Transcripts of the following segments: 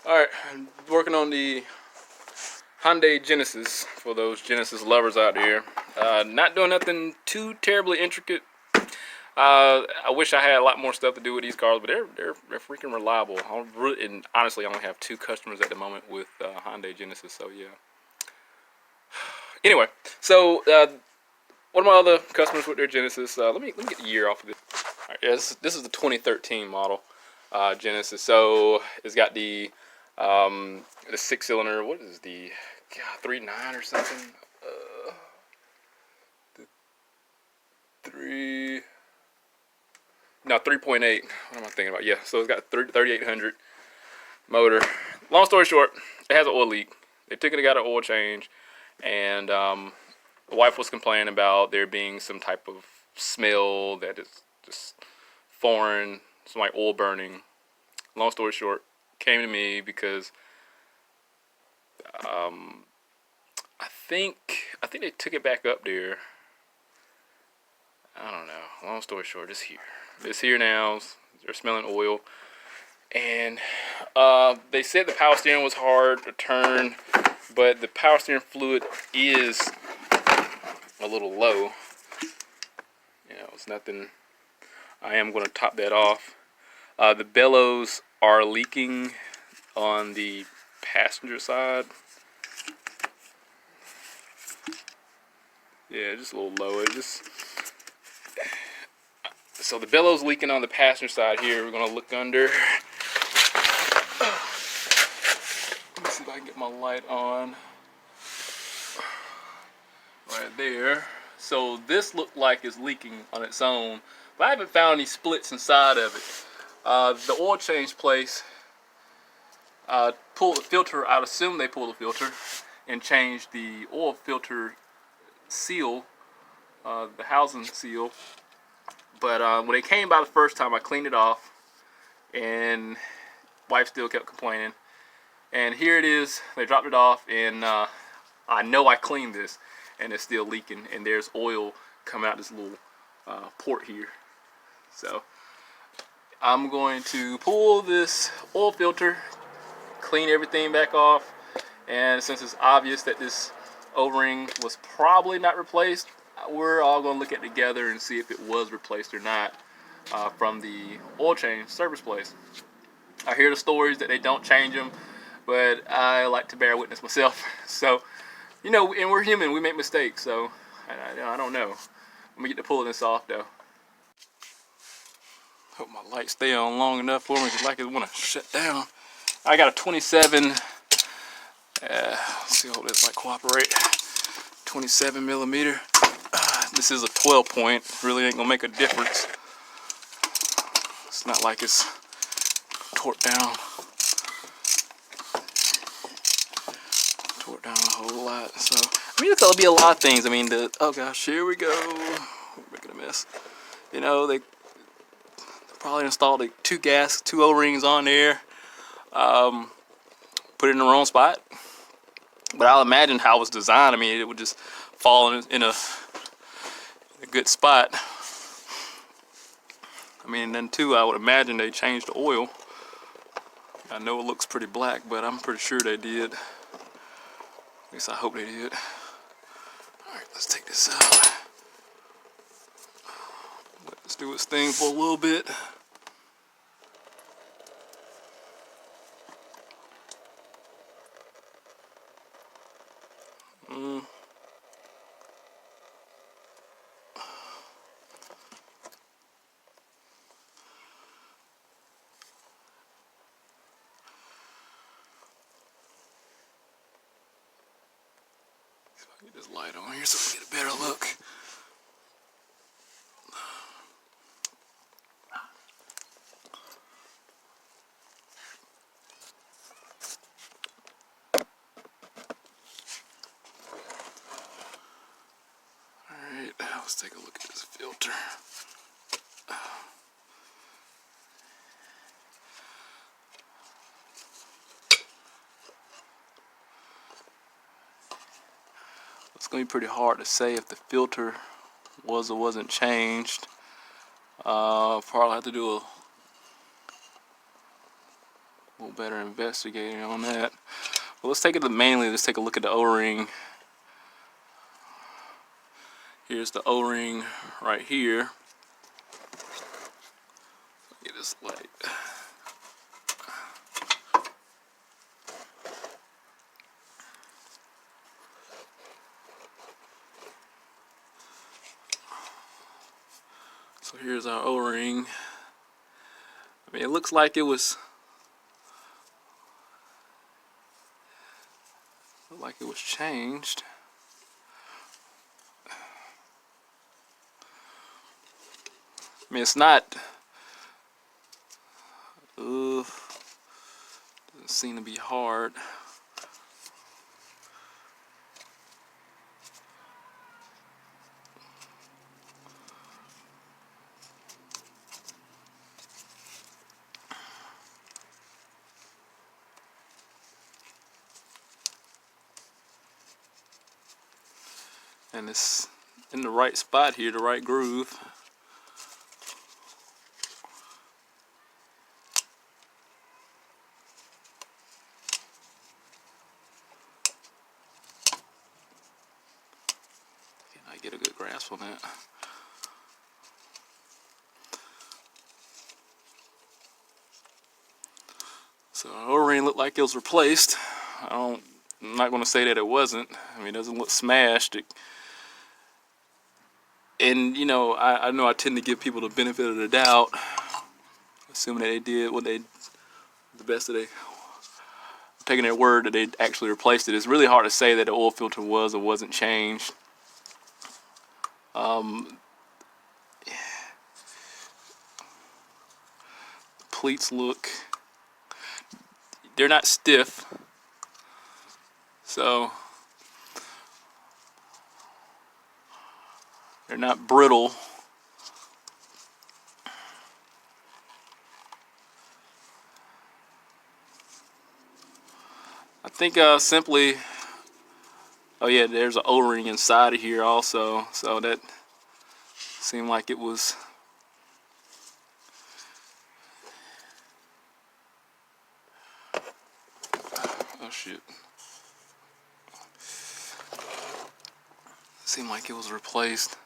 Alright, I'm working on the Hyundai Genesis for those Genesis lovers out there. Not doing nothing too terribly intricate. I wish I had a lot more stuff to do with these cars, but they're freaking reliable. And honestly, I only have 2 customers at the moment with Hyundai Genesis, so yeah. Anyway, so one of my other customers with their Genesis, let me get the year off of this. All right, yeah, this is the 2013 model Genesis. So it's got the 6-cylinder. What is the 3.9 or something? The 3.8. What am I thinking about? Yeah, so it's got 3800 motor. Long story short, it has an oil leak. They took it and got an oil change, and the wife was complaining about there being some type of smell that is just foreign, some like oil burning. Long story short, came to me because I think they took it back up there. I don't know. Long story short, it's here. It's here now. They're smelling oil. And they said the power steering was hard to turn, but the power steering fluid is a little low. You know, it's nothing. I am going to top that off. The bellows are leaking on the passenger side. Yeah, just a little low. So the bellows leaking on the passenger side here. We're going to look under. Let me see if I can get my light on. Right there. So this looked like it's leaking on its own, but I haven't found any splits inside of it. The oil change place pulled the filter. I'd assume they pulled the filter and changed the oil filter seal, the housing seal. But when they came by the first time, I cleaned it off, and wife still kept complaining. And here it is. They dropped it off, and I know I cleaned this, and it's still leaking. And there's oil coming out this little port here. So I'm going to pull this oil filter, clean everything back off, and since it's obvious that this O-ring was probably not replaced, we're all going to look at it together and see if it was replaced or not from the oil change service place. I hear the stories that they don't change them, but I like to bear witness myself. So, you know, and we're human, we make mistakes, so I don't know. Let me get to pulling this off though. Hope my lights stay on long enough for me, because like it want to shut down. I got a 27, let's see, hope this might cooperate. 27 millimeter. This is a 12 point, really ain't gonna make a difference. It's not like it's torqued down a whole lot. So I mean, it'll be a lot of things. I mean, oh gosh, here we go. We're making a mess. You know, they probably installed like 2 O-rings on there, put it in the wrong spot. But I'll imagine how it was designed. I mean, it would just fall in a good spot. I mean, then too, I would imagine they changed the oil. I know it looks pretty black, but I'm pretty sure they did. At least I hope they did. Alright, let's take this out. Let's do its thing for a little bit. Get this light on here so we get a better look. Alright, let's take a look at this filter. It's going to be pretty hard to say if the filter was or wasn't changed. Probably have to do a little better investigating on that. Well, let's take it to mainly, let's take a look at the O-ring. Here's the O-ring right here. Get this light. So here's our O-ring. I mean, it looks like it was changed. I mean, it's not. Doesn't seem to be hard. And it's in the right spot here, the right groove. Can I get a good grasp on that? So our O-ring looked like it was replaced. I'm not going to say that it wasn't. I mean, it doesn't look smashed. And you know, I know I tend to give people the benefit of the doubt, assuming that they did what they, the best that they, taking their word that they actually replaced it. It's really hard to say that the oil filter was or wasn't changed. The pleats look, they're not stiff, so they're not brittle. I think simply, oh yeah, there's an O-ring inside of here also, so that seemed like it was oh shit. Seemed like it was replaced.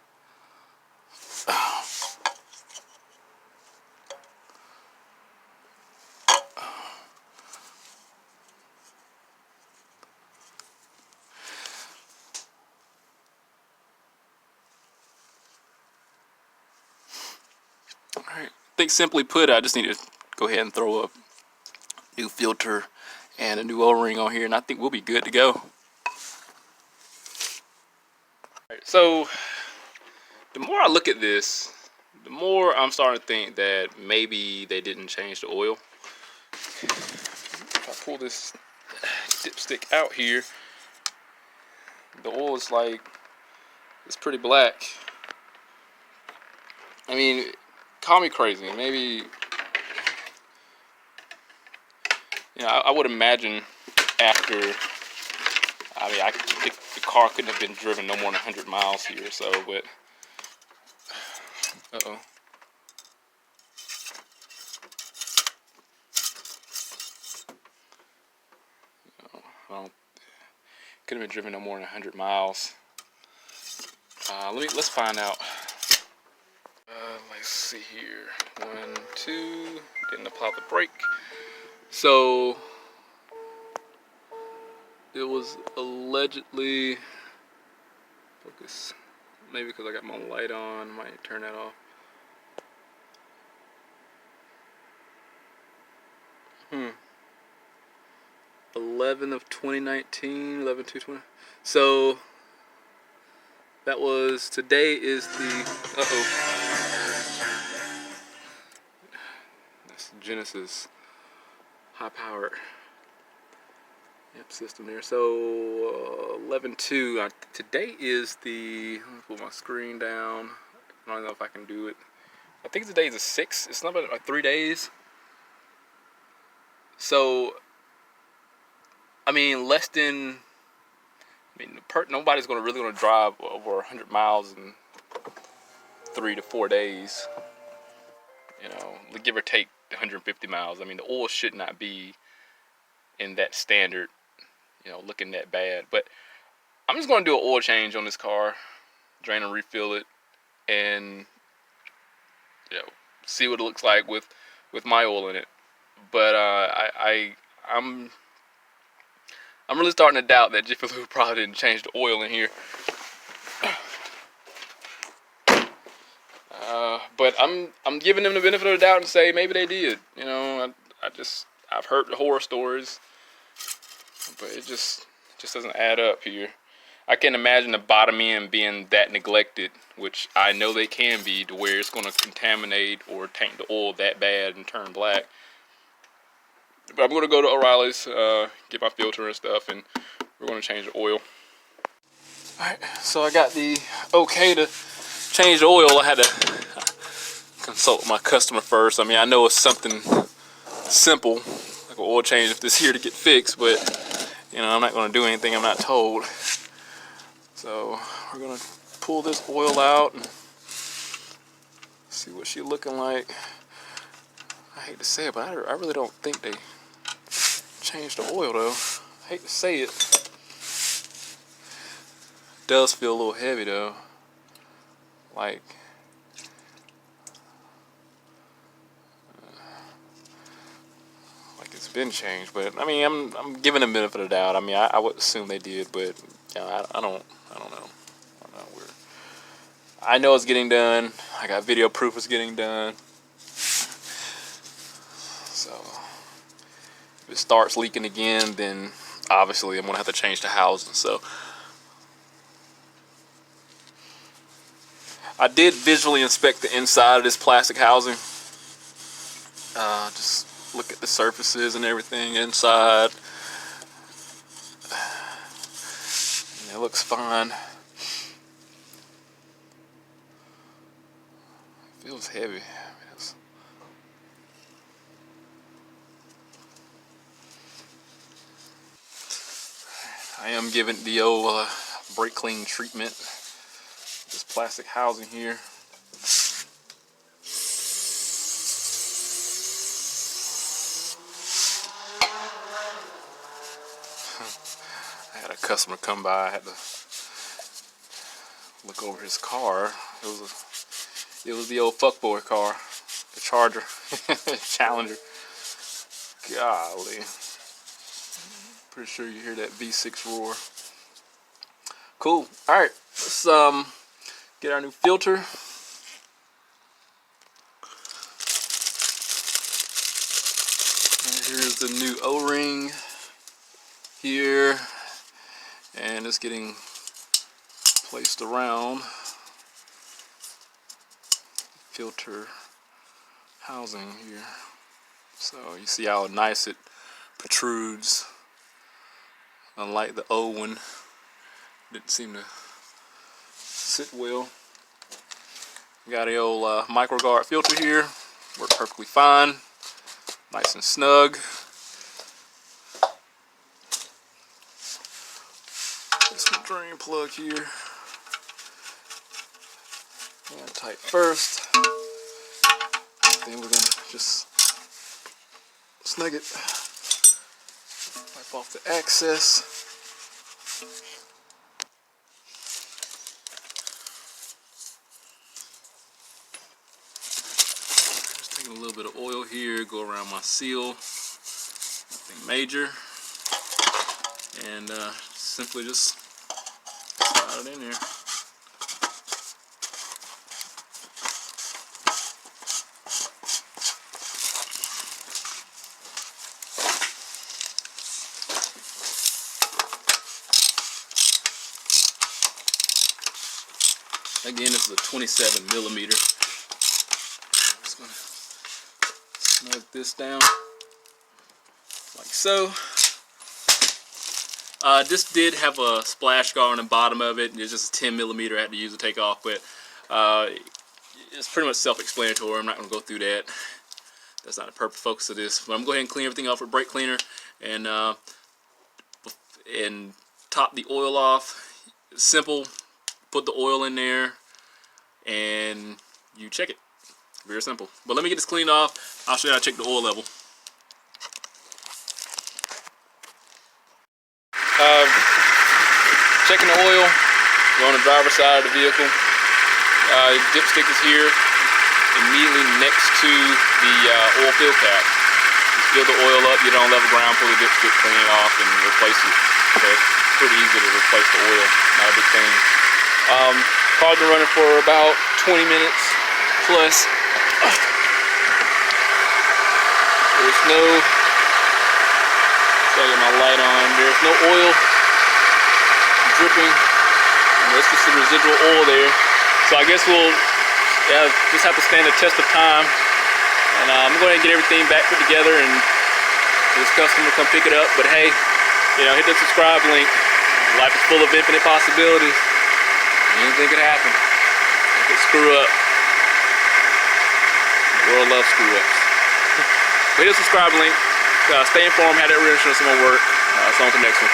Alright, I think simply put, I just need to go ahead and throw a new filter and a new O-ring on here, and I think we'll be good to go. Alright, so the more I look at this, the more I'm starting to think that maybe they didn't change the oil. If I pull this dipstick out here, the oil is like, it's pretty black. I mean, call me crazy, maybe, you know, I would imagine after, I mean, the car couldn't have been driven no more than 100 miles here or so, but, uh-oh. Well, couldn't have been driven no more than 100 miles. Let's find out. Let's see here. 1, 2, didn't apply the brake. So it was allegedly, focus, maybe because I got my light on, might turn that off. 11 of 2019, 11/2/20. So that was, today is the, that's Genesis high powered system there. So 11/2. Today is the, let me pull my screen down. I don't know if I can do it. I think today is the 6th. It's not about like 3 days. So I mean, less than, I mean, nobody's really gonna drive over 100 miles in 3 to 4 days. You know, give or take 150 miles. I mean, the oil should not be in that standard, you know, looking that bad. But I'm just going to do an oil change on this car, drain and refill it, and, you know, see what it looks like with my oil in it. But I'm really starting to doubt that Jiffy Lube probably didn't change the oil in here. But I'm giving them the benefit of the doubt and say maybe they did. You know, I've heard the horror stories, but it just doesn't add up here. I can't imagine the bottom end being that neglected, which I know they can be, to where it's going to contaminate or taint the oil that bad and turn black. But I'm going to go to O'Reilly's, get my filter and stuff, and we're going to change the oil. Alright, so I got the okay to change the oil. I had to consult my customer first. I mean, I know it's something simple, like an oil change if this here to get fixed, but, you know, I'm not going to do anything I'm not told. So we're going to pull this oil out and see what she's looking like. I hate to say it, but I really don't think they changed the oil though. I hate to say it. It does feel a little heavy though. Like it's been changed, but I mean, I'm giving them the benefit of the doubt. I mean, I would assume they did, but you know, I don't know. I know it's getting done. I got video proof it's getting done. So if it starts leaking again, then obviously I'm gonna have to change the housing. So I did visually inspect the inside of this plastic housing. Just look at the surfaces and everything inside. And it looks fine. It feels heavy. I am giving the old brake clean treatment. This plastic housing here. I had a customer come by. I had to look over his car. It was the old fuckboy car, the Charger, Challenger. Golly. Pretty sure you hear that V6 roar. Cool. All right, let's get our new filter. And here's the new O-ring here, and it's getting placed around filter housing here. So you see how nice it protrudes, unlike the old one. Didn't seem to sit well. We got the old micro-guard filter here. Worked perfectly fine. Nice and snug. This one drain plug here. And tight first. Then we're gonna just snug it. Wipe off the excess. Just taking a little bit of oil here, go around my seal. Nothing major. And simply just slide it in there. Again, this is a 27 millimeter. I'm just gonna snug this down like so. This did have a splash guard on the bottom of it, and it's just a 10 millimeter I had to use to take off, but it's pretty much self-explanatory. I'm not going to go through that. That's not the perfect focus of this. But I'm going to go ahead and clean everything off with brake cleaner and top the oil off. It's simple. Put the oil in there and you check it. Very simple. But let me get this cleaned off. I'll show you how to check the oil level. Checking the oil. We're on the driver's side of the vehicle. Dipstick is here, immediately next to the oil fill cap. Just fill the oil up, get it on level ground, pull the dipstick, clean it off, and replace it. So it's pretty easy to replace the oil, not a big thing. Car's been running for about 20 minutes plus. There's no, so I get my light on, there's no oil dripping. That's just the residual oil there. So I guess we'll just have to stand the test of time. And I'm going to get everything back put together and this customer come pick it up. But hey, you know, hit the subscribe link. Life is full of infinite possibilities. Anything could happen. I could screw up. The world loves screw ups. Hit the subscribe link. Stay informed how that real insurance is going to work. So on to the next one.